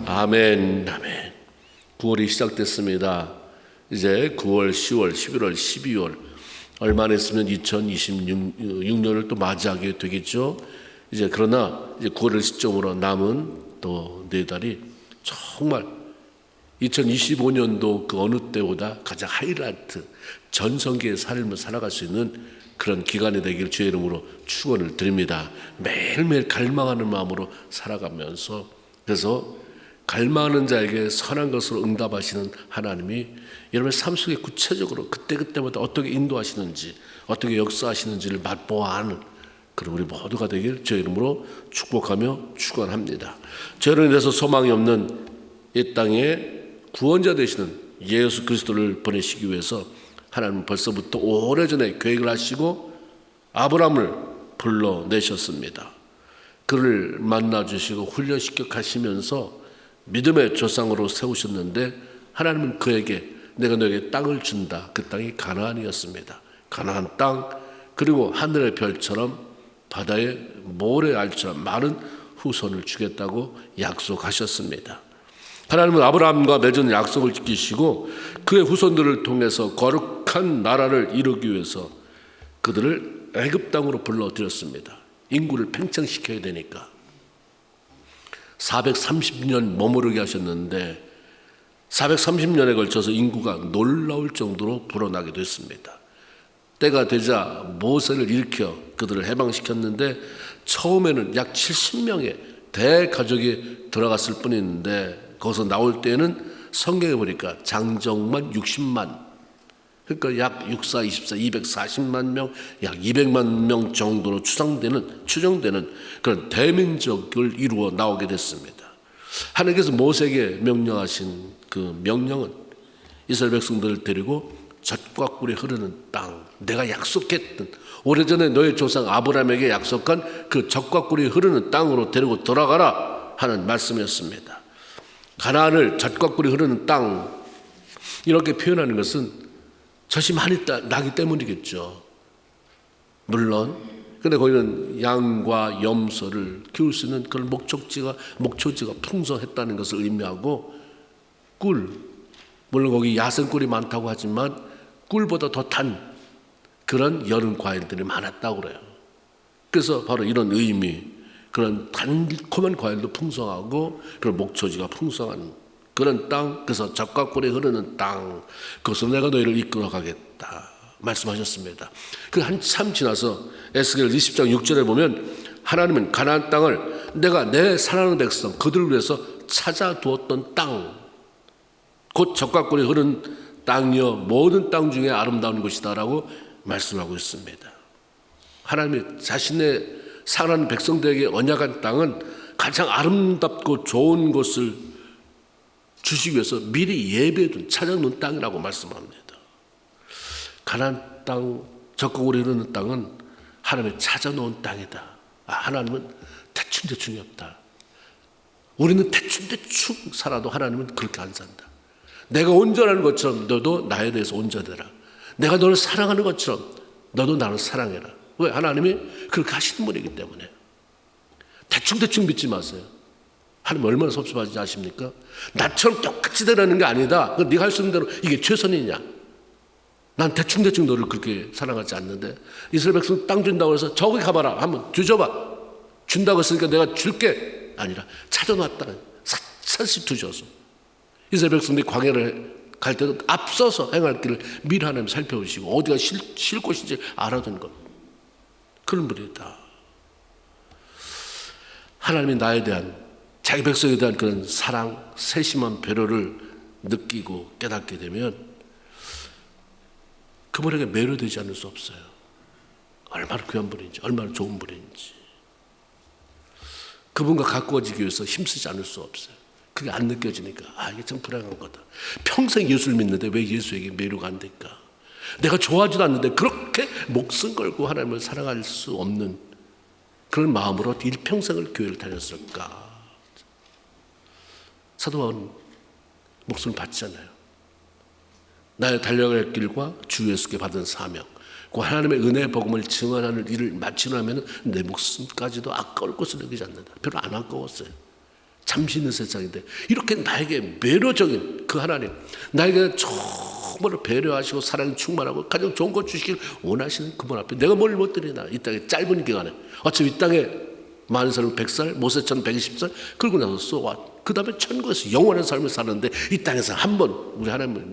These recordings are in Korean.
아멘, 아멘. 9월이 시작됐습니다. 이제 9월, 10월, 11월, 12월 얼마 안 있으면 2026년을 또 맞이하게 되겠죠. 이제 그러나 이제 9월을 시점으로 남은 또 4달이 정말 2025년도 그 어느 때보다 가장 하이라이트 전성기의 삶을 살아갈 수 있는 그런 기간이 되기를 주의 이름으로 축원을 드립니다. 매일매일 갈망하는 마음으로 살아가면서, 그래서 갈망하는 자에게 선한 것으로 응답하시는 하나님이 여러분의 삶 속에 구체적으로 그때그때마다 어떻게 인도하시는지, 어떻게 역사하시는지를 맛보아 하는 그런 우리 모두가 되길 주의 이름으로 축복하며 축원합니다. 죄로 인해서 소망이 없는 이 땅에 구원자 되시는 예수 그리스도를 보내시기 위해서 하나님은 벌써부터 오래전에 계획을 하시고 아브라함을 불러내셨습니다. 그를 만나주시고 훈련시켜 가시면서 믿음의 조상으로 세우셨는데, 하나님은 그에게 내가 너에게 땅을 준다. 그 땅이 가나안이었습니다. 가나안 땅, 그리고 하늘의 별처럼 바다의 모래알처럼 많은 후손을 주겠다고 약속하셨습니다. 하나님은 아브라함과 맺은 약속을 지키시고 그의 후손들을 통해서 거룩한 나라를 이루기 위해서 그들을 애굽 땅으로 불러들였습니다. 인구를 팽창시켜야 되니까 430년 머무르게 하셨는데 430년에 걸쳐서 인구가 놀라울 정도로 불어나게 됐습니다. 때가 되자 모세를 일으켜 그들을 해방시켰는데 처음에는 약 70명의 대가족이 들어갔을 뿐인데 거기서 나올 때는 성경에 보니까 장정만 60만, 그러니까 약 64, 24, 240만 명, 약 200만 명 정도로 추정되는 그런 대민족을 이루어 나오게 됐습니다. 하나님께서 모세에게 명령하신 그 명령은 이스라엘 백성들을 데리고 젖과 꿀이 흐르는 땅, 내가 약속했던 오래전에 너의 조상 아브라함에게 약속한 그 젖과 꿀이 흐르는 땅으로 데리고 돌아가라 하는 말씀이었습니다. 가나안을 젖과 꿀이 흐르는 땅, 이렇게 표현하는 것은 젖이 많이 나기 때문이겠죠. 물론 근데 거기는 양과 염소를 키울 수 있는 그런 목초지가 풍성했다는 것을 의미하고, 꿀, 물론 거기 야생꿀이 많다고 하지만 꿀보다 더 단 그런 여름 과일들이 많았다고 그래요. 그래서 바로 이런 의미, 그런 달콤한 과일도 풍성하고 그런 목초지가 풍성한 그런 땅, 그래서 젖과 꿀이 흐르는 땅, 그것으로 내가 너희를 이끌어 가겠다 말씀하셨습니다. 그 한참 지나서 에스겔 20장 6절에 보면 하나님은 가나안 땅을 내가 내 사랑하는 백성 그들을 위해서 찾아두었던 땅, 곧 젖과 꿀이 흐르는 땅이여 모든 땅 중에 아름다운 곳이다라고 말씀하고 있습니다. 하나님이 자신의 사랑하는 백성들에게 언약한 땅은 가장 아름답고 좋은 것을 주시기 위해서 미리 예배해둔 찾아놓은 땅이라고 말씀합니다. 가나안 땅, 젖과 꿀이 흐르는 땅은 하나님이 찾아놓은 땅이다. 하나님은 대충대충이 없다. 우리는 대충대충 살아도 하나님은 그렇게 안 산다. 내가 온전한 것처럼 너도 나에 대해서 온전해라. 내가 너를 사랑하는 것처럼 너도 나를 사랑해라. 왜? 하나님이 그렇게 하시는 분이기 때문에. 대충대충 믿지 마세요. 하나님 얼마나 섭섭하지 아십니까? 나처럼 똑같이 되라는 게 아니다. 네가 할 수 있는 대로 이게 최선이냐? 난 대충대충 너를 그렇게 사랑하지 않는데, 이스라엘 백성 땅 준다고 해서 저기 가봐라 한번 뒤져봐, 준다고 했으니까 내가 줄게 아니라 찾아놨다. 샅샅이 두셔서 이스라엘 백성들이 광야를 갈 때도 앞서서 행할 길을 미리 하나님 살펴보시고 어디가 쉴 곳인지 알아둔 것, 그런 분이다. 하나님이 나에 대한, 자기 백성에 대한 그런 사랑, 세심한 배려를 느끼고 깨닫게 되면 그분에게 매료되지 않을 수 없어요. 얼마나 귀한 분인지, 얼마나 좋은 분인지. 그분과 가까워지기 위해서 힘쓰지 않을 수 없어요. 그게 안 느껴지니까 이게 참 불행한 거다. 평생 예수를 믿는데 왜 예수에게 매료가 안 될까? 내가 좋아하지도 않는데 그렇게 목숨 걸고 하나님을 사랑할 수 없는 그런 마음으로 일평생을 교회를 다녔을까? 사도 바울은 목숨을 바치잖아요. 나의 달려갈 길과 주 예수께 받은 사명, 그 하나님의 은혜의 복음을 증언하는 일을 마치려 하면 내 목숨까지도 아까울 것을 여기지 않는다. 별로 안 아까웠어요. 잠시 있는 세상인데 이렇게 나에게 매료적인 그 하나님, 나에게 정말 배려하시고 사랑이 충만하고 가장 좋은 것 주시길 원하시는 그분 앞에 내가 뭘 못 드리나. 이 땅에 짧은 기간에 어차피 이 땅에 많은 사람은 100살, 모세처럼 120살 그러고 나서 쏘아 그 다음에 천국에서 영원한 삶을 사는데 이 땅에서 한번 우리 하나님을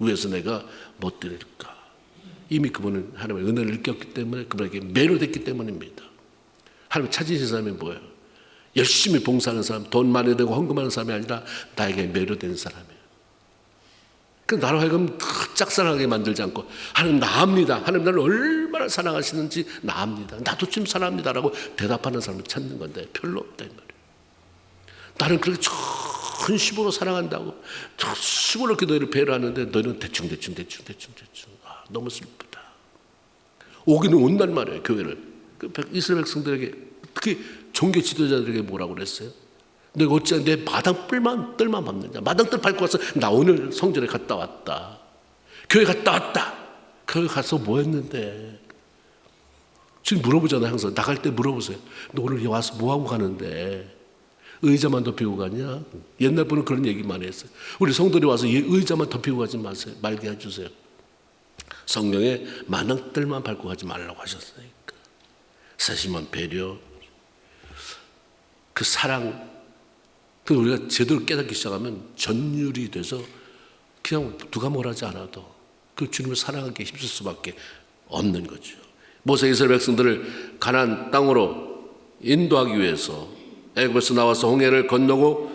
위해서 내가 못 드릴까. 이미 그분은 하나님의 은혜를 느꼈기 때문에 그분에게 매료됐기 때문입니다. 하나님 찾으신 사람이 뭐예요? 열심히 봉사하는 사람, 돈 많이 되고 헌금하는 사람이 아니라 나에게 매료된 사람이에요. 그 나로 하여금 짝사랑하게 만들지 않고 하나님 나 압니다. 하나님 나를 얼마나 사랑하시는지 나 압니다. 나도 좀 사랑합니다라고 대답하는 사람을 찾는 건데 별로 없다 이 말이에요. 나는 그렇게 전심으로 사랑한다고 전심으로 이렇게 너희를 배려하는데 너희는 대충 너무 슬프다. 오기는 온단 말이에요. 교회를 이스라엘 백성들에게 특히 종교 지도자들에게 뭐라고 그랬어요? 내가 어찌 내 마당뜰만 밟느냐. 마당뜰 밟고 와서 나 오늘 성전에 갔다 왔다. 교회 갔다 왔다. 교회 가서 뭐 했는데? 지금 물어보잖아요. 항상 나갈 때 물어보세요. 너 오늘 와서 뭐 하고 가는데? 의자만 덮이고 가냐? 옛날 분은 그런 얘기만 했어요. 우리 성도들이 와서 의자만 덮이고 가지 마세요. 말게 해주세요. 성경에 마당뜰만 밟고 가지 말라고 하셨으니까. 세심한 배려, 그 사랑, 그 우리가 제대로 깨닫기 시작하면 전율이 돼서 그냥 누가 뭘 하지 않아도 그 주님을 사랑하기에 힘쓸 수밖에 없는 거죠. 모세 이스라엘 백성들을 가나안 땅으로 인도하기 위해서 애굽에서 나와서 홍해를 건너고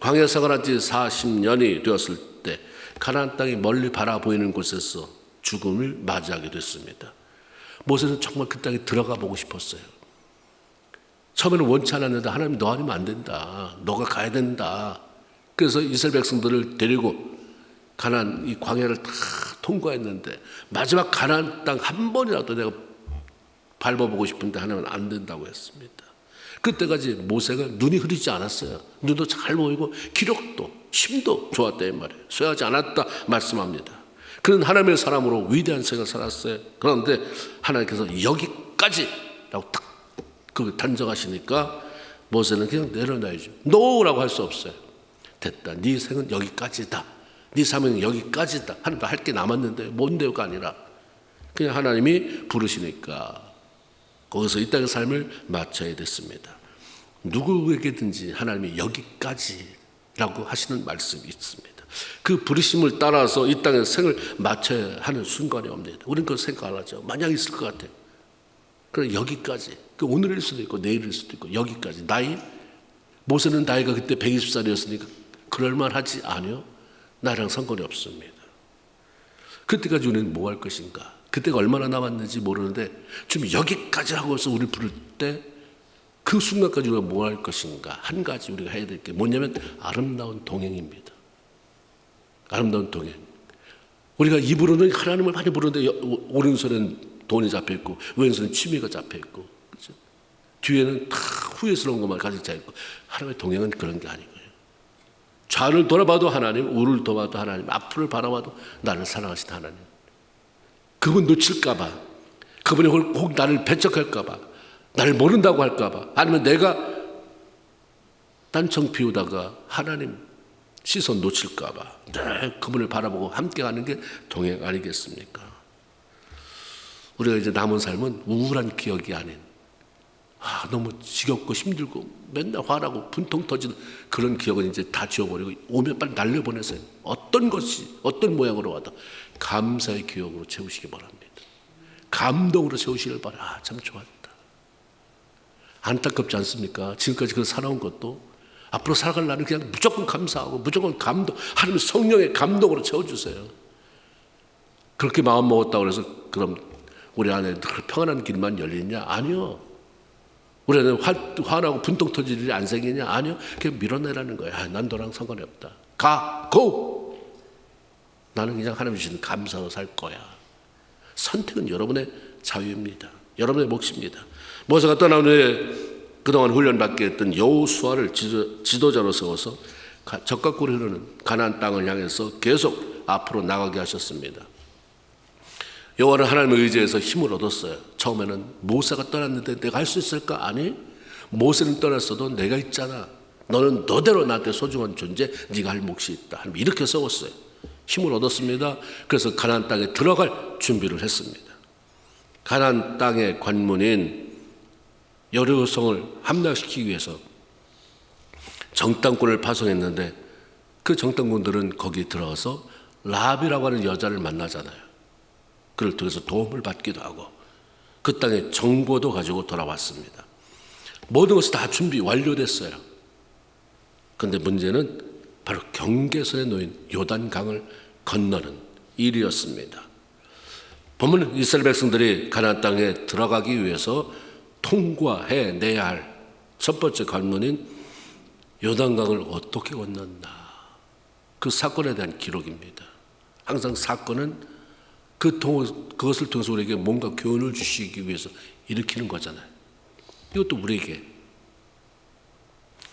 광야 생활한 지 40년이 되었을 때 가나안 땅이 멀리 바라보이는 곳에서 죽음을 맞이하게 됐습니다. 모세는 정말 그 땅에 들어가 보고 싶었어요. 처음에는 원치 않았는데 하나님 너 아니면 안 된다. 너가 가야 된다. 그래서 이스라엘 백성들을 데리고 가나안 이 광야를 다 통과했는데 마지막 가나안 땅 한 번이라도 내가 밟아보고 싶은데 하나님은 안 된다고 했습니다. 그때까지 모세가 눈이 흐리지 않았어요. 눈도 잘 보이고 기력도 힘도 좋았다 이 말이에요. 쇠하지 않았다 말씀합니다. 그는 하나님의 사람으로 위대한 생을 살았어요. 그런데 하나님께서 여기까지라고 딱 그 단정하시니까 모세는 그냥 내려놔야죠. 노라고 할 수 없어요. 됐다. 네 생은 여기까지다. 네 사명은 여기까지다. 하나님 할 게 남았는데 뭔데요가 아니라 그냥 하나님이 부르시니까 거기서 이 땅의 삶을 마쳐야 됐습니다. 누구에게든지 하나님이 여기까지라고 하시는 말씀이 있습니다. 그 부르심을 따라서 이 땅의 생을 마쳐야 하는 순간이 옵니다. 우리는 그걸 생각 안 하죠. 만약 있을 것 같아요. 그럼 여기까지. 그 오늘일 수도 있고 내일일 수도 있고 여기까지. 나이? 모세는 나이가 그때 120살이었으니까 그럴만 하지 않아요? 나랑 상관이 없습니다. 그때까지 우리는 뭐 할 것인가? 그때가 얼마나 남았는지 모르는데 지금 여기까지 하고서 우리를 부를 때 그 순간까지 우리가 뭐 할 것인가? 한 가지 우리가 해야 될 게 뭐냐면 아름다운 동행입니다. 아름다운 동행. 우리가 입으로는 하나님을 많이 부르는데 오른손은 돈이 잡혀있고 왼손은 취미가 잡혀있고 그렇죠? 뒤에는 다 후회스러운 것만 가득 차있고 하나님의 동행은 그런 게 아니고요. 좌를 돌아봐도 하나님, 우를 돌아봐도 하나님, 앞을 바라봐도 나를 사랑하신 하나님. 그분 놓칠까 봐, 그분이 혹 나를 배척할까 봐, 나를 모른다고 할까 봐, 아니면 내가 딴청 피우다가 하나님 시선 놓칠까 봐 늘 그분을 바라보고 함께 가는 게 동행 아니겠습니까? 우리가 이제 남은 삶은 우울한 기억이 아닌 너무 지겹고 힘들고 맨날 화나고 분통 터지는 그런 기억은 이제 다 지워버리고 오면 빨리 날려보내세요. 어떤 것이 어떤 모양으로 와도 감사의 기억으로 채우시기 바랍니다. 감동으로 채우시길 바라요. 참 좋았다. 안타깝지 않습니까? 지금까지 그 살아온 것도 앞으로 살아갈 날은 그냥 무조건 감사하고 무조건 감동, 하나님 성령의 감동으로 채워주세요. 그렇게 마음 먹었다고 해서 그럼 우리 안에 평안한 길만 열리냐? 아니요. 우리 안에 화나고 분통 터질 일이 안 생기냐? 아니요. 그냥 밀어내라는 거야. 난 너랑 상관이 없다. 고! 나는 그냥 하나님 주시는 감사로 살 거야. 선택은 여러분의 자유입니다. 여러분의 몫입니다. 모세가 떠난 후에 그동안 훈련받게 했던 여호수아를 지도자로 세워서 적각골이 흐르는 가나안 땅을 향해서 계속 앞으로 나가게 하셨습니다. 여호와는 하나님의 의지에서 힘을 얻었어요. 처음에는 모세가 떠났는데 내가 할 수 있을까? 아니, 모세는 떠났어도 내가 있잖아. 너는 너대로 나한테 소중한 존재, 네가 할 몫이 있다. 하나님 이렇게 세웠어요. 힘을 얻었습니다. 그래서 가나안 땅에 들어갈 준비를 했습니다. 가나안 땅의 관문인 여리고성을 함락시키기 위해서 정탐꾼을 파송했는데 그 정탐꾼들은 거기 들어가서 라합이라고 하는 여자를 만나잖아요. 그를 통해서 도움을 받기도 하고 그 땅의 정보도 가지고 돌아왔습니다. 모든 것이 다 준비 완료됐어요. 그런데 문제는 바로 경계선에 놓인 요단강을 건너는 일이었습니다. 보면 이스라엘 백성들이 가나안 땅에 들어가기 위해서 통과해내야 할 첫 번째 관문인 요단강을 어떻게 건넜나, 그 사건에 대한 기록입니다. 항상 사건은 그것을 통해서 우리에게 뭔가 교훈을 주시기 위해서 일으키는 거잖아요. 이것도 우리에게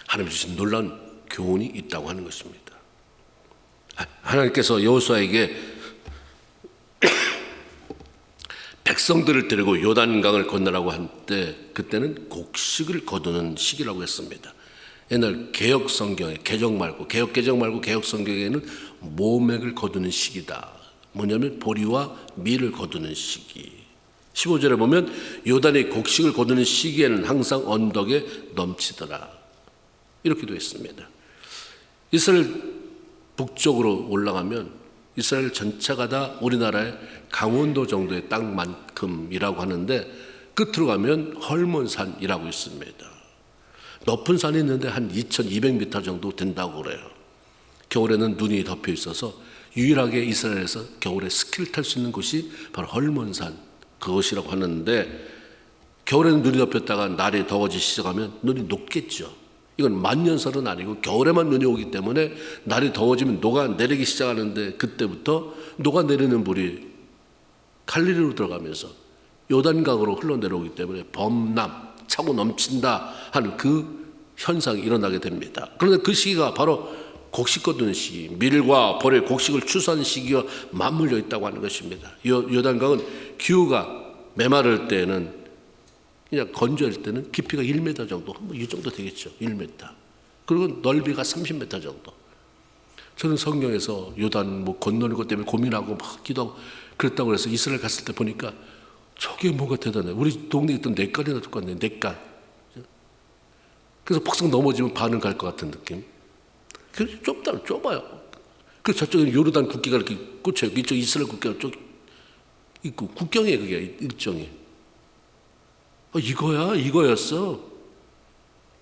하나님 주신 놀라운 교훈이 있다고 하는 것입니다. 하나님께서 여호수아에게 백성들을 데리고 요단강을 건너라고 한 때 그때는 곡식을 거두는 시기라고 했습니다. 옛날 개혁 성경에 개혁 말고 개혁 성경에는 모맥을 거두는 시기다. 뭐냐면 보리와 밀을 거두는 시기. 15절에 보면 요단이 곡식을 거두는 시기에는 항상 언덕에 넘치더라. 이렇게 되어 있습니다. 이스라엘 북쪽으로 올라가면 이스라엘 전체가 다 우리나라의 강원도 정도의 땅만큼이라고 하는데 끝으로 가면 헐몬산이라고 있습니다. 높은 산이 있는데 한 2200m 정도 된다고 그래요. 겨울에는 눈이 덮여 있어서 유일하게 이스라엘에서 겨울에 스키를 탈 수 있는 곳이 바로 헐몬산 그것이라고 하는데 겨울에는 눈이 덮였다가 날이 더워지기 시작하면 눈이 녹겠죠. 이건 만년설은 아니고 겨울에만 눈이 오기 때문에 날이 더워지면 녹아내리기 시작하는데 그때부터 녹아내리는 물이 갈릴리로 들어가면서 요단강으로 흘러내려오기 때문에 범람, 차고 넘친다 하는 그 현상이 일어나게 됩니다. 그런데 그 시기가 바로 곡식 거두는 시기, 밀과 보리의 곡식을 추수하는 시기와 맞물려 있다고 하는 것입니다. 요단강은 기후가 메마를 때는 그냥 건조할 때는 깊이가 1m 정도, 이 정도 되겠죠. 1m. 그리고 넓이가 30m 정도. 저는 성경에서 요단 건너는 것 때문에 고민하고 막 기도하고 그랬다고 해서 이스라엘 갔을 때 보니까 저게 뭐가 대단해. 우리 동네에 있던 냇가리나 똑같네. 냇가. 그래서 폭삭 넘어지면 반은 갈 것 같은 느낌. 그래서 좁아요. 그래서 저쪽에 요르단 국기가 이렇게 꽂혀요. 이쪽 이스라엘 국기가 쭉 있고 국경이에요. 그게 일종이. 이거였어.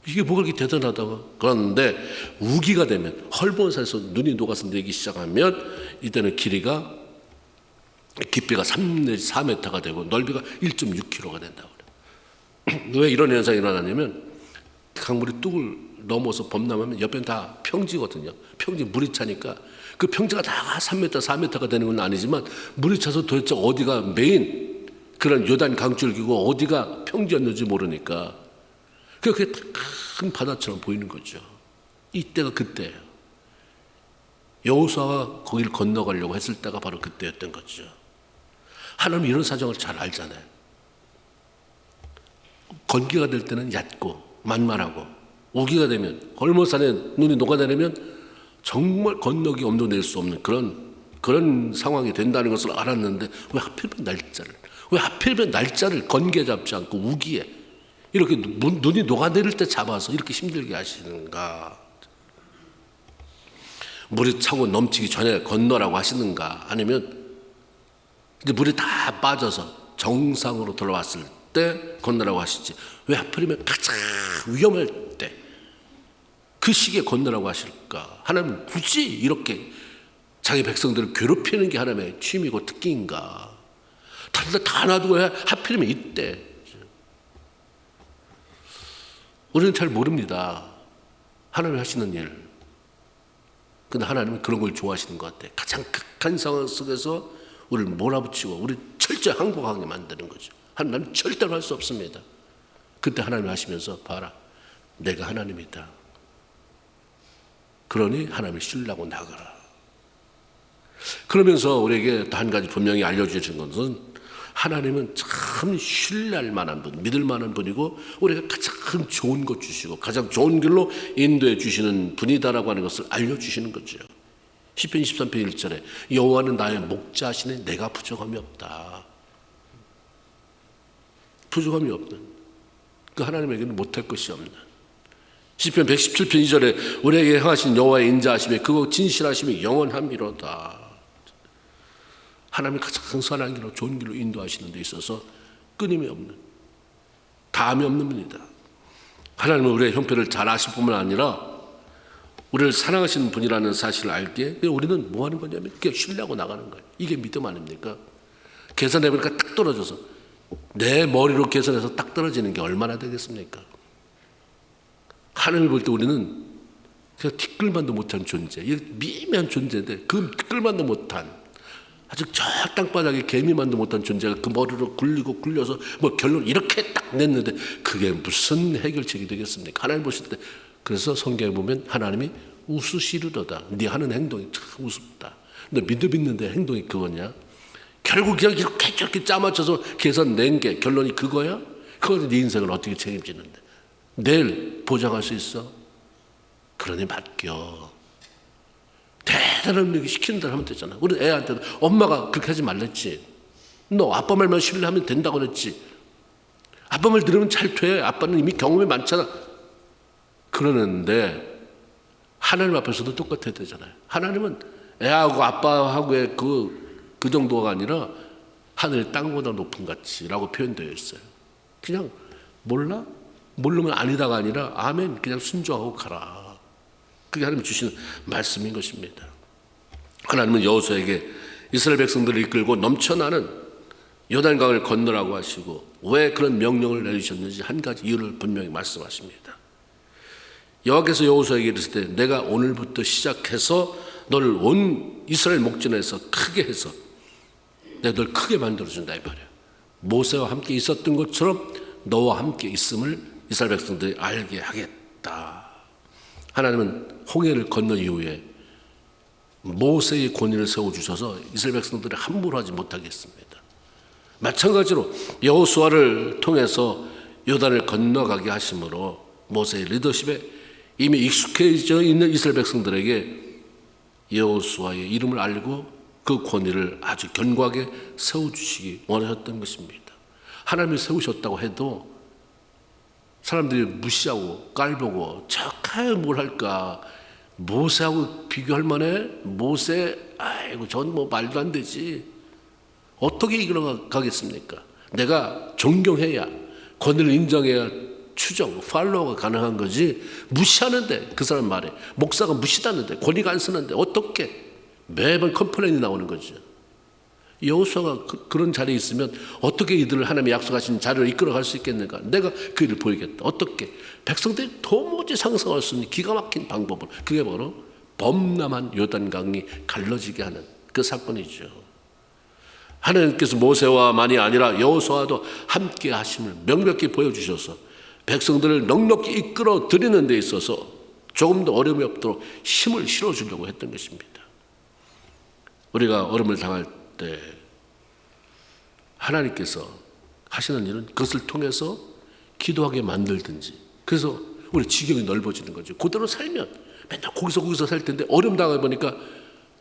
이게 뭐가 그렇게 대단하다고. 그런데 우기가 되면 헐몬산에서 눈이 녹아서 내리기 시작하면 이때는 길이가 깊이가 3 내지 4m가 되고 넓이가 1.6km가 된다고 그래요. 왜 이런 현상이 일어나냐면 강물이 뚝을 넘어서 범람하면 옆에는 다 평지거든요. 평지 물이 차니까 그 평지가 다 3m, 4m가 되는 건 아니지만 물이 차서 도대체 어디가 메인 그런 요단 강줄기고 어디가 평지였는지 모르니까 그게 큰 바다처럼 보이는 거죠. 이때가 그때예요. 여호수아가 거기를 건너가려고 했을 때가 바로 그때였던 거죠. 하나님은 이런 사정을 잘 알잖아요. 건기가 될 때는 얕고 만만하고 우기가 되면 헐몬산에 눈이 녹아내리면 정말 건너기 엄두낼 수 없는 그런 상황이 된다는 것을 알았는데 왜 하필이면 날짜를 건기에 잡지 않고 우기에 이렇게 눈이 녹아내릴 때 잡아서 이렇게 힘들게 하시는가? 물이 차고 넘치기 전에 건너라고 하시는가? 아니면 이제 물이 다 빠져서 정상으로 돌아왔을 때 건너라고 하시지 왜 하필이면 가장 위험할 때 그 시기에 건너라고 하실까? 하나님은 굳이 이렇게 자기 백성들을 괴롭히는 게 하나님의 취미고 특기인가? 다른 데 다 놔두고 왜 하필이면 이때? 우리는 잘 모릅니다. 하나님이 하시는 일. 근데 하나님은 그런 걸 좋아하시는 것 같아요. 가장 극한 상황 속에서 우리를 몰아붙이고 우리 철저히 항복하게 만드는 거죠. 하나님은 절대로 할 수 없습니다. 그때 하나님이 하시면서 봐라. 내가 하나님이다. 그러니 하나님을 신뢰하고 나가라. 그러면서 우리에게 또 한 가지 분명히 알려주신 것은 하나님은 참 신뢰할 만한 분, 믿을 만한 분이고 우리가 가장 좋은 것 주시고 가장 좋은 길로 인도해 주시는 분이다라고 하는 것을 알려주시는 거죠. 시편 23편 1절에 여호와는 나의 목자시니 내가 부족함이 없다. 부족함이 없는, 그 하나님에게는 못할 것이 없는. 시편 117편 2절에 우리에게 행하신 여호와의 인자하심에 그거 진실하심이 영원함이로다. 하나님이 가장 선한 길로 좋은 길로 인도하시는 데 있어서 끊임이 없는, 다함이 없는 분이다. 하나님은 우리의 형편을 잘 아실 뿐만 아니라 우리를 사랑하시는 분이라는 사실을 알기에 우리는 뭐 하는 거냐면 그냥 신뢰하고 나가는 거예요. 이게 믿음 아닙니까? 계산해보니까 딱 떨어져서 내 머리로 계산해서 딱 떨어지는 게 얼마나 되겠습니까? 하나님을 볼 때 우리는 그냥 티끌만도 못한 존재, 미미한 존재인데 그 티끌만도 못한, 아주 저 땅바닥에 개미만도 못한 존재가 그 머리로 굴리고 굴려서 뭐 결론 이렇게 딱 냈는데 그게 무슨 해결책이 되겠습니까? 하나님 보실 때, 그래서 성경에 보면 하나님이 웃으시리로다. 네 하는 행동이 참 우습다. 너 믿음 있는데 행동이 그거냐? 결국 그냥 이렇게 저렇게 짜맞춰서 계산 낸 게 결론이 그거야? 그건 네 인생을 어떻게 책임지는데? 내일 보장할 수 있어? 그러니 맡겨. 대단한 얘기 시키는 대로 하면 되잖아. 우리 애한테도 엄마가 그렇게 하지 말랬지. 너 아빠 말만 신뢰하면 된다고 그랬지. 아빠 말 들으면 잘 돼. 아빠는 이미 경험이 많잖아. 그러는데 하나님 앞에서도 똑같아야 되잖아요. 하나님은 애하고 아빠하고의 그 정도가 아니라 하늘 땅보다 높은 가치라고 표현되어 있어요. 그냥 몰라? 모르면 아니다가 아니라 아멘, 그냥 순종하고 가라. 그게 하나님 주시는 말씀인 것입니다. 하나님은 여호수아에게 이스라엘 백성들을 이끌고 넘쳐나는 요단강을 건너라고 하시고 왜 그런 명령을 내리셨는지 한 가지 이유를 분명히 말씀하십니다. 여호와께서 여호수아에게 이르실 때 내가 오늘부터 시작해서 너를 온 이스라엘 목전에서 크게 해서 내가 널 크게 만들어준다 이 말이야. 모세와 함께 있었던 것처럼 너와 함께 있음을 이스라엘 백성들이 알게 하겠다. 하나님은 홍해를 건넌 이후에 모세의 권위를 세워주셔서 이스라엘 백성들이 함부로 하지 못하게 했습니다. 마찬가지로 여호수아를 통해서 요단을 건너가게 하심으로 모세의 리더십에 이미 익숙해져 있는 이스라엘 백성들에게 여호수아의 이름을 알고 그 권위를 아주 견고하게 세워주시기 원하셨던 것입니다. 하나님이 세우셨다고 해도 사람들이 무시하고 깔보고 저까에 뭘 할까, 모세하고 비교할 만해? 모세, 아이고 전 뭐 말도 안 되지. 어떻게 이끌어가겠습니까? 내가 존경해야, 권위를 인정해야 추정, 팔로우가 가능한 거지. 무시하는데, 그 사람 말에 목사가 무시하는데 권위가 안 쓰는데 어떻게 매번 컴플레인이 나오는 거죠. 여호수아가 그런 자리에 있으면 어떻게 이들을 하나님이 약속하신 자리로 이끌어갈 수 있겠는가? 내가 그 일을 보이겠다. 어떻게? 백성들이 도무지 상상할 수 없는 기가 막힌 방법을, 그게 바로 범람한 요단강이 갈라지게 하는 그 사건이죠. 하나님께서 모세와만이 아니라 여호수아도 함께 하심을 명백히 보여주셔서 백성들을 넉넉히 이끌어 드리는 데 있어서 조금 더 어려움이 없도록 힘을 실어주려고 했던 것입니다. 우리가 어려움을 당할 때 하나님께서 하시는 일은 그것을 통해서 기도하게 만들든지, 그래서 우리 지경이 넓어지는 거죠. 그대로 살면 맨날 거기서 살 텐데 어려움 당해 보니까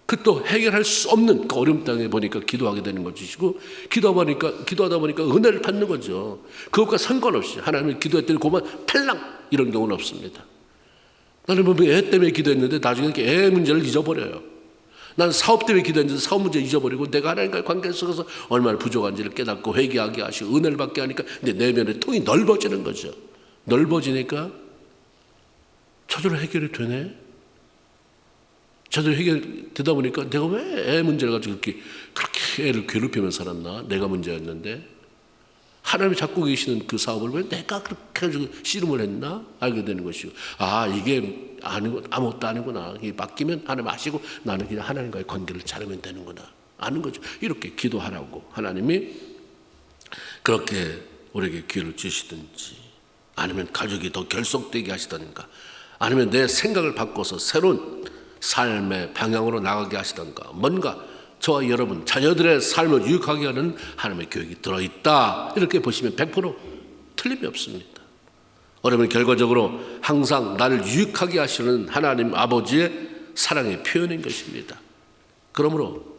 그 또 해결할 수 없는 그 어려움 당해 보니까 기도하게 되는 것이고, 기도하다 보니까 은혜를 받는 거죠. 그것과 상관없이 하나님을 기도했더니 그만 탈락 이런 경우는 없습니다. 나는 보면 애 때문에 기도했는데 나중에 애 문제를 잊어버려요. 나는 사업 때문에 기도했는데 사업 문제 잊어버리고 내가 하나님과의 관계 속에서 얼마나 부족한지를 깨닫고 회개하게 하시고 은혜를 받게 하니까 내 내면의 통이 넓어지는 거죠. 넓어지니까 저절로 해결이 되네. 저절로 해결되다 보니까 내가 왜 애 문제를 가지고 그렇게 애를 괴롭히며 살았나? 내가 문제였는데 하나님이 잡고 계시는 그 사업을 왜 내가 그렇게 가지고 씨름을 했나? 알게 되는 것이고, 아 이게 아무것도 아니구나. 맡기면 하나님 아시고 나는 그냥 하나님과의 관계를 잘하면 되는구나 아는 거죠. 이렇게 기도하라고 하나님이 그렇게 우리에게 기회를 주시든지, 아니면 가족이 더 결속되게 하시던가, 아니면 내 생각을 바꿔서 새로운 삶의 방향으로 나가게 하시던가, 뭔가 저와 여러분 자녀들의 삶을 유익하게 하는 하나님의 계획이 들어있다, 이렇게 보시면 100% 틀림이 없습니다. 어려면 결과적으로 항상 나를 유익하게 하시는 하나님 아버지의 사랑의 표현인 것입니다. 그러므로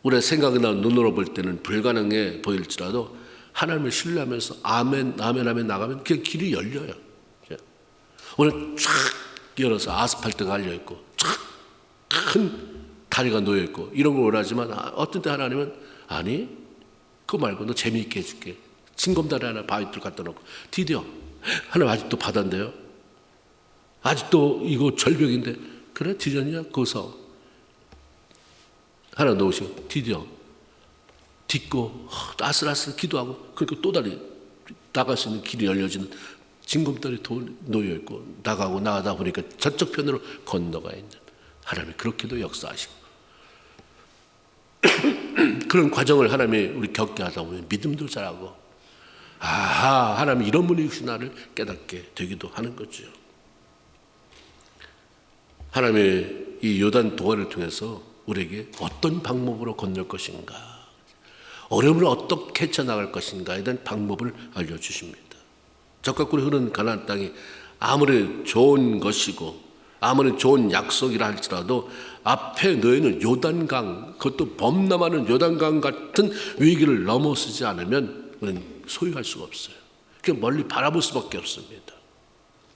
우리의 생각이나 눈으로 볼 때는 불가능해 보일지라도 하나님을 신뢰하면서 아멘 아멘 아멘 나가면 그 길이 열려요. 오늘 쫙 열어서 아스팔트가 깔려있고 쫙 큰 다리가 놓여있고 이런 걸 원하지만 어떤 때 하나님은 아니 그거 말고 너 재미있게 해줄게. 징검다리 하나 바위들 갖다 놓고 디뎌. 하나님 아직도 바다인데요, 아직도 이거 절벽인데 그래 디뎠냐? 거기서 하나 놓으시고 디뎌. 딛고 아슬아슬 기도하고 그러니까 또 다리 나갈 수 있는 길이 열려지는 징검다리 놓여있고 나가고 나가다 보니까 저쪽 편으로 건너가야 있는 하나님이 그렇게도 역사하시고 그런 과정을 하나님이 우리 겪게 하다 보면 믿음도 자라고 아하 하나님이 이런 분이시 나를 깨닫게 되기도 하는 거죠. 하나님의 이 요단 동화를 통해서 우리에게 어떤 방법으로 건널 것인가, 어려움을 어떻게 헤쳐나갈 것인가에 대한 방법을 알려주십니다. 적과 꿀이 흐르는 가나안 땅이 아무리 좋은 것이고 아무리 좋은 약속이라 할지라도 앞에 놓여있는 요단강, 그것도 범람하는 요단강 같은 위기를 넘어서지 않으면 우리는 소유할 수가 없어요. 그냥 멀리 바라볼 수밖에 없습니다.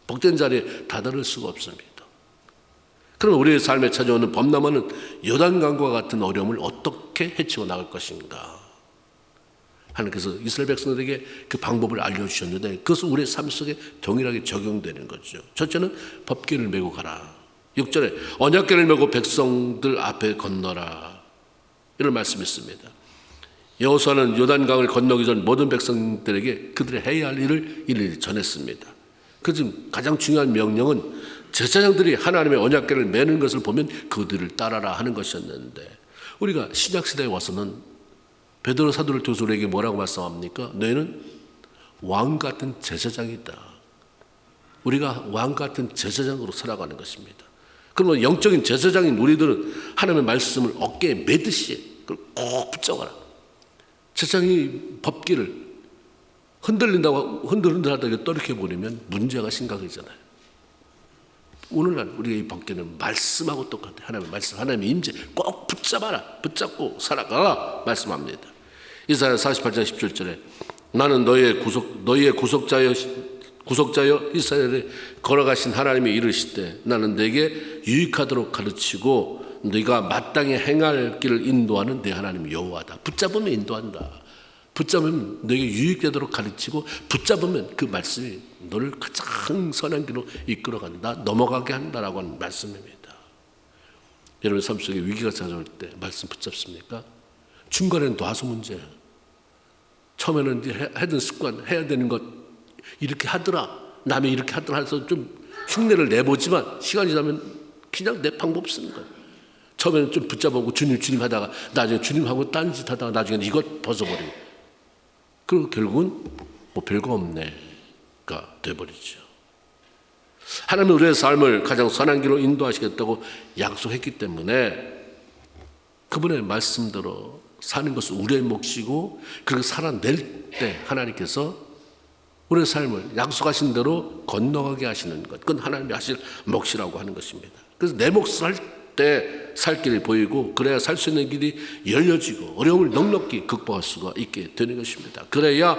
복된 자리에 다다를 수가 없습니다. 그럼 우리의 삶에 찾아오는 범람하는 요단강과 같은 어려움을 어떻게 헤치고 나갈 것인가? 하나님께서 이스라엘 백성들에게 그 방법을 알려주셨는데 그것은 우리의 삶 속에 동일하게 적용되는 거죠. 첫째는 법궤를 메고 가라. 6절에 언약궤를 메고 백성들 앞에 건너라, 이런 말씀이 있습니다. 여호수아는 요단강을 건너기 전 모든 백성들에게 그들의 해야 할 일을 일일이 전했습니다. 그래서 가장 중요한 명령은 제사장들이 하나님의 언약궤를 메는 것을 보면 그들을 따라라 하는 것이었는데, 우리가 신약시대에 와서는 베드로 사도를 통해서 우리에게 뭐라고 말씀합니까? 너희는 왕 같은 제사장이다. 우리가 왕 같은 제사장으로 살아가는 것입니다. 그러면 영적인 제사장인 우리들은 하나님의 말씀을 어깨에 매듯이 그걸 꼭 붙잡아라. 제사장이 법궤를 흔들린다고 흔들흔들하다가 떠리켜버리면 문제가 심각해지잖아요. 오늘날 우리의 이 법궤는 말씀하고 똑같아요. 하나님의 말씀, 하나님의 임재 꼭 붙잡아라. 붙잡고 살아가라 말씀합니다. 이사야 48장 17절에 나는 너희의 구속자여 이스라엘에 걸어가신 하나님이 이르시되 나는 내게 유익하도록 가르치고 네가 마땅히 행할 길을 인도하는 내 하나님 여호와다. 붙잡으면 인도한다. 붙잡으면 너에게 유익되도록 가르치고 붙잡으면 그 말씀이 너를 가장 선한 길로 이끌어간다, 넘어가게 한다라고 하는 말씀입니다. 여러분 삶 속에 위기가 찾아올 때 말씀 붙잡습니까? 중간에는 놔서 문제야. 처음에는 하던 습관, 해야 되는 것 이렇게 하더라, 남이 이렇게 하더라 해서 좀 흉내를 내보지만 시간이 지나면 그냥 내 방법 쓰는 거야. 처음에는 좀 붙잡아보고 주님 하다가 나중에 주님하고 딴짓 하다가 나중에는 이것 벗어버리고, 그리고 결국은 뭐 별거 없네가 돼버리죠. 하나님은 우리의 삶을 가장 선한 길로 인도하시겠다고 약속했기 때문에 그분의 말씀대로 사는 것은 우리의 몫이고, 그렇게 살아낼 때 하나님께서 우리의 삶을 약속하신 대로 건너가게 하시는 것, 그건 하나님이 하실 몫이라고 하는 것입니다. 그래서 내 몫을 할 때 살 길이 보이고, 그래야 살 수 있는 길이 열려지고 어려움을 넉넉히 극복할 수가 있게 되는 것입니다. 그래야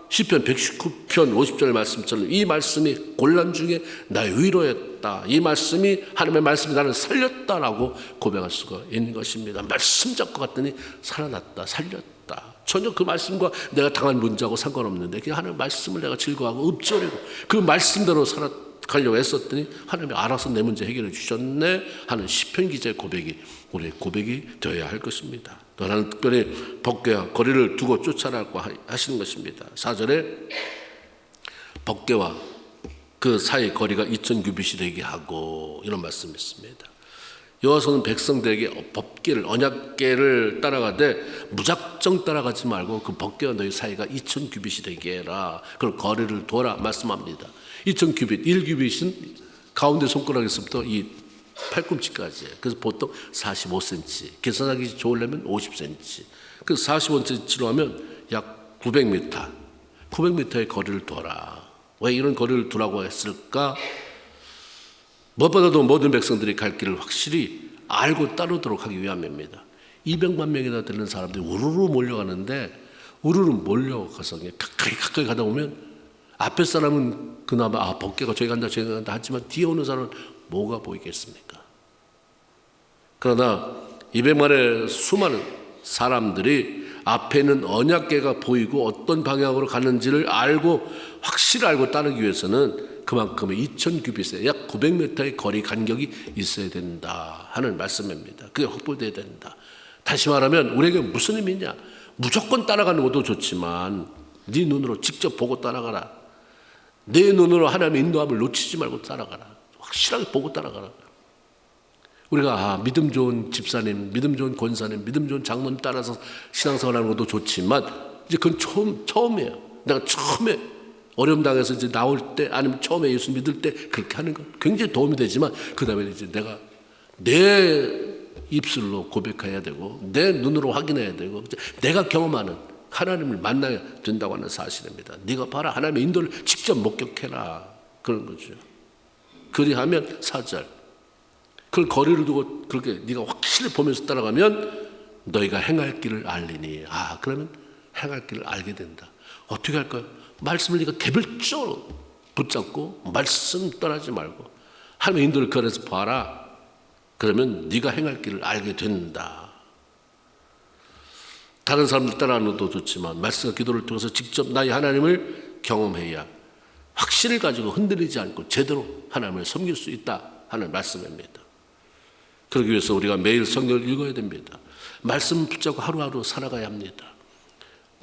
시편 119편 50절 말씀처럼 이 말씀이 곤란 중에 나의 위로였다, 이 말씀이 하나님의 말씀이 나를 살렸다라고 고백할 수가 있는 것입니다. 말씀 잡고 갔더니 살아났다, 살렸다. 전혀 그 말씀과 내가 당한 문제하고 상관없는데 그냥 하나님의 말씀을 내가 즐거워하고 읊조리고 그 말씀대로 살아가려고 애썼더니 하나님이 알아서 내 문제 해결해 주셨네 하는 시편 기자의 고백이 우리의 고백이 되어야 할 것입니다. 또 하나는 특별히 법궤와 거리를 두고 쫓아라고 하시는 것입니다. 4절에 법궤와 그 사이 거리가 2000규빗이 되게 하고, 이런 말씀이 있습니다. 여호와서는 백성들에게 법궤를, 언약궤를 따라가되 무작정 따라가지 말고 그 법궤와 너희 사이가 2000규빗이 되게 해라. 그걸 거리를 둬라 말씀합니다. 2000규빗, 1규빗은 가운데 손가락에서부터 이 팔꿈치까지. 그래서 보통 45cm. 계산하기 좋으려면 50cm. 그래서 45cm로 하면 약 900m. 900m의 거리를 둬라. 왜 이런 거리를 두라고 했을까? 무엇보다도 모든 백성들이 갈 길을 확실히 알고 따르도록 하기 위함입니다. 200만 명이나 되는 사람들이 우르르 몰려가는데 우르르 몰려가서 가까이 가다 보면 앞에 사람은 그나마 번개가 저기 간다 저기 간다 하지만 뒤에 오는 사람은 뭐가 보이겠습니까? 그러나 200만의 수많은 사람들이 앞에 있는 언약궤가 보이고 어떤 방향으로 가는지를 알고 확실히 알고 따르기 위해서는 그만큼의 2000규빗의 약 900m의 거리 간격이 있어야 된다 하는 말씀입니다. 그게 확보돼야 된다. 다시 말하면 우리에게 무슨 의미냐? 무조건 따라가는 것도 좋지만 네 눈으로 직접 보고 따라가라. 내 눈으로 하나님의 인도함을 놓치지 말고 따라가라. 확실하게 보고 따라가라. 우리가 믿음 좋은 집사님, 믿음 좋은 권사님, 믿음 좋은 장로님 따라서 신앙생활하는 것도 좋지만 이제 그건 처음이에요. 내가 처음에 어려움 당해서 이제 나올 때 아니면 처음에 예수 믿을 때 그렇게 하는 건 굉장히 도움이 되지만 그 다음에 이제 내가 내 입술로 고백해야 되고 내 눈으로 확인해야 되고 내가 경험하는 하나님을 만나야 된다고 하는 사실입니다. 네가 봐라 하나님의 인도를 직접 목격해라 그런 거죠. 그리하면 4절 그걸 거리를 두고 그렇게 네가 확실히 보면서 따라가면 너희가 행할 길을 알리니 그러면 행할 길을 알게 된다. 어떻게 할까요? 말씀을 네가 개별적으로 붙잡고 말씀 떠나지 말고 하나님의 인도를 걸어서 봐라. 그러면 네가 행할 길을 알게 된다. 다른 사람들 따라하는 것도 좋지만 말씀과 기도를 통해서 직접 나의 하나님을 경험해야 확신을 가지고 흔들리지 않고 제대로 하나님을 섬길 수 있다 하는 말씀입니다. 그러기 위해서 우리가 매일 성경을 읽어야 됩니다. 말씀 붙잡고 하루하루 살아가야 합니다.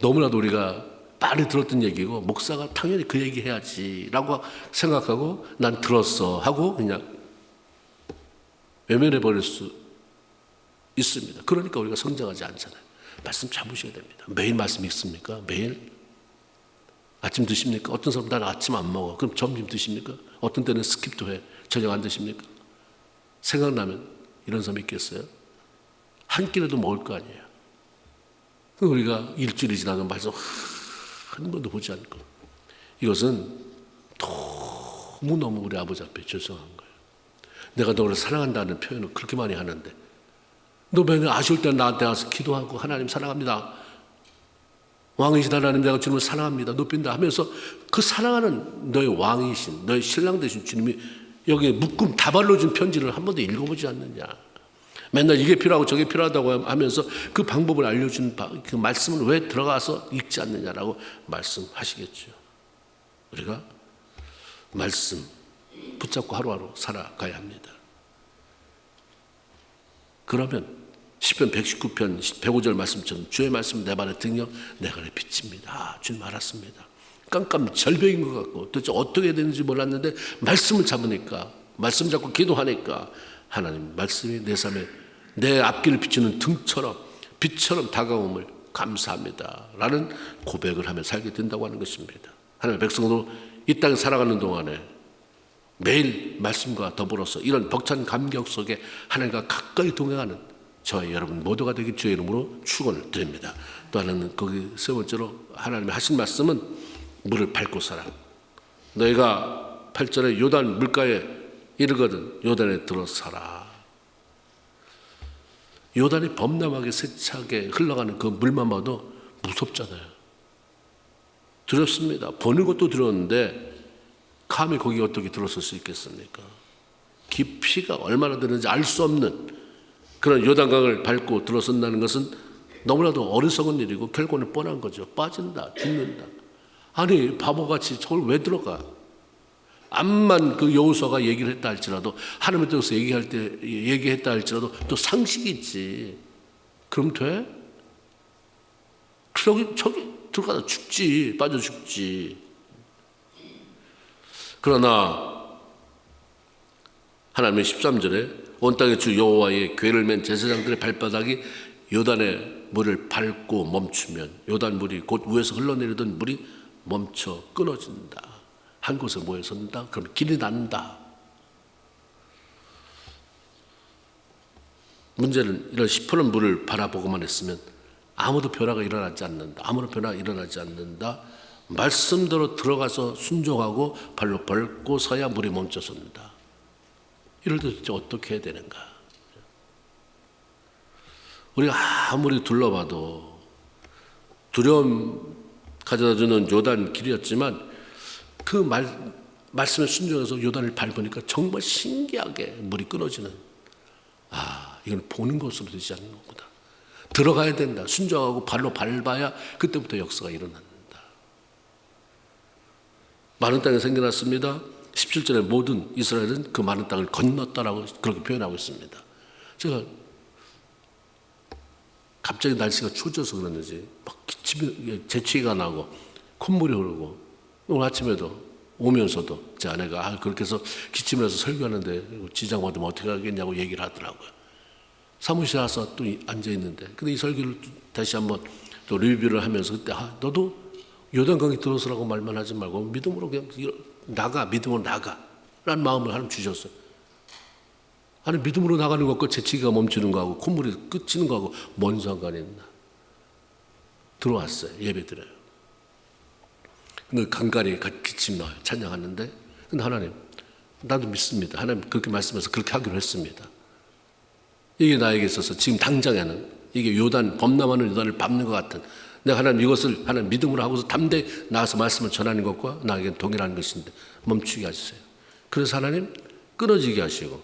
너무나도 우리가 많이 들었던 얘기고 목사가 당연히 그 얘기 해야지 라고 생각하고 난 들었어 하고 그냥 외면해 버릴 수 있습니다. 그러니까 우리가 성장하지 않잖아요. 말씀 잡으셔야 됩니다. 매일 말씀 읽습니까? 매일? 아침 드십니까? 어떤 사람 나는 아침 안 먹어. 그럼 점심 드십니까? 어떤 때는 스킵도 해. 저녁 안 드십니까? 생각나면 이런 사람 있겠어요? 한 끼라도 먹을 거 아니에요. 우리가 일주일이 지나면 말씀 한 번도 보지 않고 이것은 너무너무 우리 아버지 앞에 죄송한 거예요. 내가 너를 사랑한다는 표현을 그렇게 많이 하는데 너 맨날 아쉬울 때는 나한테 와서 기도하고 하나님 사랑합니다. 왕이신 하나님 내가 주님을 사랑합니다. 높인다 하면서 그 사랑하는 너의 왕이신 너의 신랑 되신 주님이 여기에 묶음 다발로 준 편지를 한 번도 읽어보지 않느냐. 맨날 이게 필요하고 저게 필요하다고 하면서 그 방법을 알려준 그 말씀을 왜 들어가서 읽지 않느냐라고 말씀하시겠죠. 우리가 말씀 붙잡고 하루하루 살아가야 합니다. 그러면 시편 119편 105절 말씀처럼 주의 말씀 내 발에 등려 내 발에 비칩니다. 주님 알았습니다. 깜깜 절벽인 것 같고 도대체 어떻게 되는지 몰랐는데 말씀을 잡으니까 말씀 잡고 기도하니까 하나님 말씀이 내 삶에 내 앞길을 비추는 등처럼 빛처럼 다가옴을 감사합니다 라는 고백을 하며 살게 된다고 하는 것입니다. 하나님의 백성으로 이 땅에 살아가는 동안에 매일 말씀과 더불어서 이런 벅찬 감격 속에 하나님과 가까이 동행하는 저와 여러분 모두가 되길 주의 이름으로 축원을 드립니다. 또 하나는 거기 세 번째로 하나님이 하신 말씀은 물을 밟고 살아. 너희가 8절에 요단 물가에 이르거든 요단에 들어서라. 요단이 범람하게 세차게 흘러가는 그 물만 봐도 무섭잖아요. 두렵습니다. 보는 것도 두려웠는데 감히 거기 어떻게 들어설 수 있겠습니까? 깊이가 얼마나 되는지 알 수 없는 그런 요단강을 밟고 들어선다는 것은 너무나도 어리석은 일이고 결과는 뻔한 거죠. 빠진다, 죽는다. 아니 바보같이 저걸 왜 들어가? 암만 그 여호수아가 얘기를 했다 할지라도 하나님의 뜻에서 얘기했다 할지라도 또 상식이 있지. 그럼 돼? 저기 들어가다 죽지. 빠져 죽지. 그러나 하나님의 13절에 온 땅의 주 여호와의 궤를 맨 제사장들의 발바닥이 요단의 물을 밟고 멈추면 요단 물이 곧 위에서 흘러내리던 물이 멈춰 끊어진다. 한 곳에 모여 선다. 그럼 길이 난다. 문제는 이런 시퍼런 물을 바라보고만 했으면 아무도 변화가 일어나지 않는다. 아무런 변화가 일어나지 않는다. 말씀대로 들어가서 순종하고 발로 밟고 서야 물이 멈춰선다. 이럴 때 도대체 어떻게 해야 되는가? 우리가 아무리 둘러봐도 두려움 가져다주는 요단 길이었지만 그 말씀에 순종해서 요단을 밟으니까 정말 신기하게 물이 끊어지는, 이건 보는 것으로 되지 않는 거구나. 들어가야 된다. 순종하고 발로 밟아야 그때부터 역사가 일어난다. 마른 땅이 생겨났습니다. 17절에 모든 이스라엘은 그 마른 땅을 건넜다라고 그렇게 표현하고 있습니다. 제가 갑자기 날씨가 추워져서 그러는지 막 기침이, 재채기가 나고 콧물이 흐르고, 오늘 아침에도 오면서도 제 아내가 그렇게 해서 기침을 해서 설교하는데 지장 받으면 어떻게 하겠냐고 얘기를 하더라고요. 사무실에 와서 또 앉아 있는데, 근데 이 설교를 다시 한번 또 리뷰를 하면서 그때 너도 요단강에 들어서라고 말만 하지 말고 믿음으로 그냥 나가, 믿음으로 나가 라는 마음을 하나님 주셨어요. 아니, 믿음으로 나가는 것과 재치기가 멈추는 거하고 콧물이 끝이는 거하고 뭔 상관이 있나. 들어왔어요. 예배 드려요. 근데 간간히 기침 나와요. 찬양하는데, 근데 하나님, 나도 믿습니다. 하나님 그렇게 말씀해서 그렇게 하기로 했습니다. 이게 나에게 있어서 지금 당장에는 이게 요단, 범람하는 요단을 밟는 것 같은, 내가 하나님 이것을 하나님 믿음으로 하고서 담대히 나와서 말씀을 전하는 것과 나에게 동일한 것인데 멈추게 하세요. 그래서 하나님 끊어지게 하시고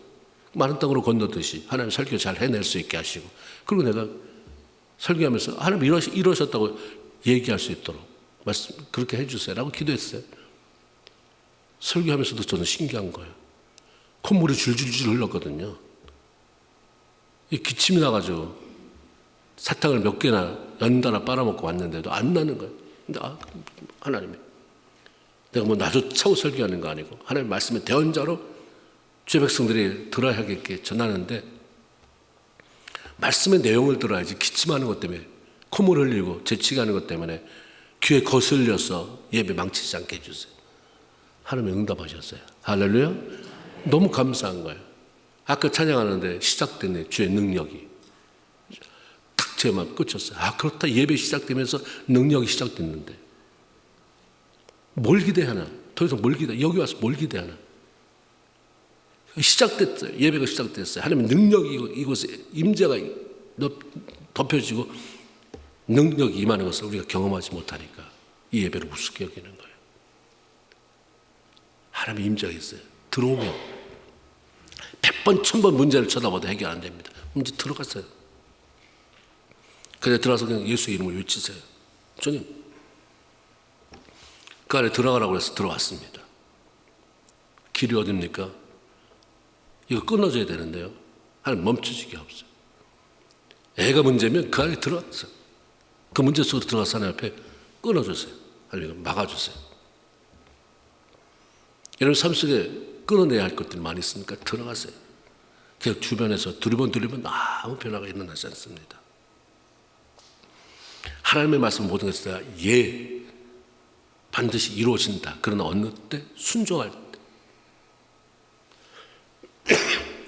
마른 땅으로 건너듯이 하나님 설교 잘 해낼 수 있게 하시고, 그리고 내가 설교하면서 하나님 이러셨다고 얘기할 수 있도록 말씀 그렇게 해주세요 라고 기도했어요. 설교하면서도 저는 신기한 거예요. 콧물이 줄줄줄 흘렀거든요. 이 기침이 나가지고 사탕을 몇 개나 연달아 빨아먹고 왔는데도 안 나는 거예요. 근데 하나님이 내가 뭐 나조차고 설교하는 거 아니고 하나님 말씀의 대언자로 주의 백성들이 들어야 하겠게 전하는데, 말씀의 내용을 들어야지 기침하는 것 때문에 콧물 흘리고 재치기하는 것 때문에 귀에 거슬려서 예배 망치지 않게 해주세요. 하나님이 응답하셨어요. 할렐루야. 너무 감사한 거예요. 아까 찬양하는데 시작됐네. 주의 능력이 탁 제 마음 꽂혔어요. 그렇다. 예배 시작되면서 능력이 시작됐는데 뭘 기대하나. 더 이상 뭘 기대, 여기 와서 뭘 기대하나. 시작됐어요. 예배가 시작됐어요. 하나님의 능력이 이곳에 임재가 덮여지고 능력이 임하는 것을 우리가 경험하지 못하니까 이 예배를 우습게 여기는 거예요. 하나님의 임재가 있어요. 들어오면 100번 1000번 문제를 쳐다봐도 해결 안 됩니다. 문제 들어갔어요. 그래 들어가서 그냥 예수의 이름을 외치세요. 주님, 그 안에 들어가라고 해서 들어왔습니다. 길이 어딥니까? 이거 끊어져야 되는데요. 하나님 멈춰지게 없어요. 애가 문제면 그 안에 들어갔어요. 그 문제 속으로 들어가서 하나님 앞에 끊어주세요. 하나님 막아주세요. 여러분 삶 속에 끊어내야 할 것들이 많이 있으니까 들어가세요. 그냥 주변에서 두리번 아무 변화가 일어나지 않습니다. 하나님의 말씀 모든 것이 다 반드시 이루어진다. 그러나 어느 때? 순종할 때.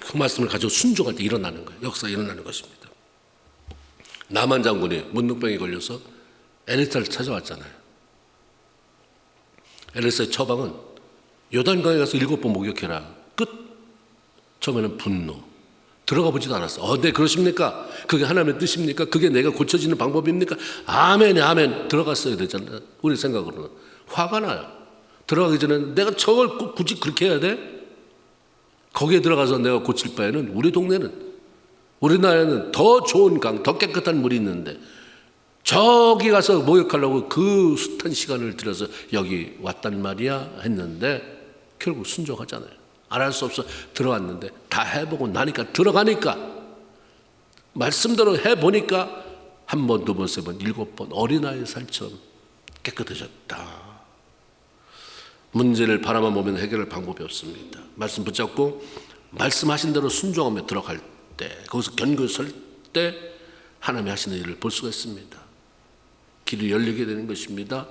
그 말씀을 가지고 순종할 때 일어나는 거예요. 역사가 일어나는 것입니다. 나만 장군이 문둥병에 걸려서 엘리사를 찾아왔잖아요. 엘리사의 처방은 요단강에 가서 7번 목욕해라. 끝. 처음에는 분노. 들어가 보지도 않았어. 네, 그러십니까? 그게 하나님의 뜻입니까? 그게 내가 고쳐지는 방법입니까? 아멘, 아멘. 들어갔어야 되잖아요. 우리 생각으로는. 화가 나요. 들어가기 전에 내가 저걸 꼭 굳이 그렇게 해야 돼? 거기에 들어가서 내가 고칠 바에는 우리 동네는, 우리나라에는 더 좋은 강, 더 깨끗한 물이 있는데 저기 가서 목욕하려고 그 숱한 시간을 들여서 여기 왔단 말이야 했는데 결국 순종하잖아요. 안 할 수 없어 들어갔는데 다 해보고 나니까 들어가니까 말씀대로 해보니까 1번, 2번, 3번, 7번 어린아이 살처럼 깨끗해졌다. 문제를 바라만 보면 해결할 방법이 없습니다. 말씀 붙잡고 말씀하신 대로 순종하며 들어갈 때, 거기서 견고히 설 때 하나님이 하시는 일을 볼 수가 있습니다. 길이 열리게 되는 것입니다.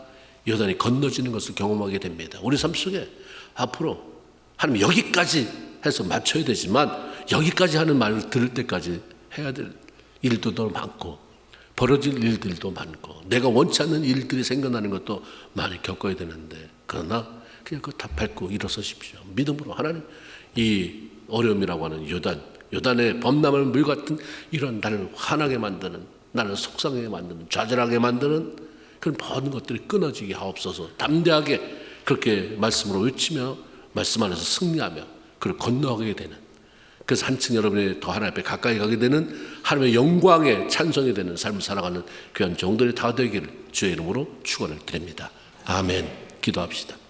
요단이 건너지는 것을 경험하게 됩니다. 우리 삶 속에 앞으로 하나님 여기까지 해서 맞춰야 되지만 여기까지 하는 말을 들을 때까지 해야 될 일도 더 많고 벌어질 일들도 많고 내가 원치 않는 일들이 생겨나는 것도 많이 겪어야 되는데 그러나 그냥 그거 다 밟고 일어서십시오. 믿음으로 하나님 이 어려움이라고 하는 요단의 범람을 물 같은 이런 나를 화나게 만드는 나를 속상하게 만드는 좌절하게 만드는 그런 모든 것들이 끊어지게 하옵소서. 담대하게 그렇게 말씀으로 외치며 말씀 안에서 승리하며 그를 건너가게 되는 그래서 한층 여러분이 더 하나님 앞에 가까이 가게 되는 하나님의 영광에 찬송이 되는 삶을 살아가는 귀한 종들이 다 되기를 주의 이름으로 축원을 드립니다. 아멘. 기도합시다.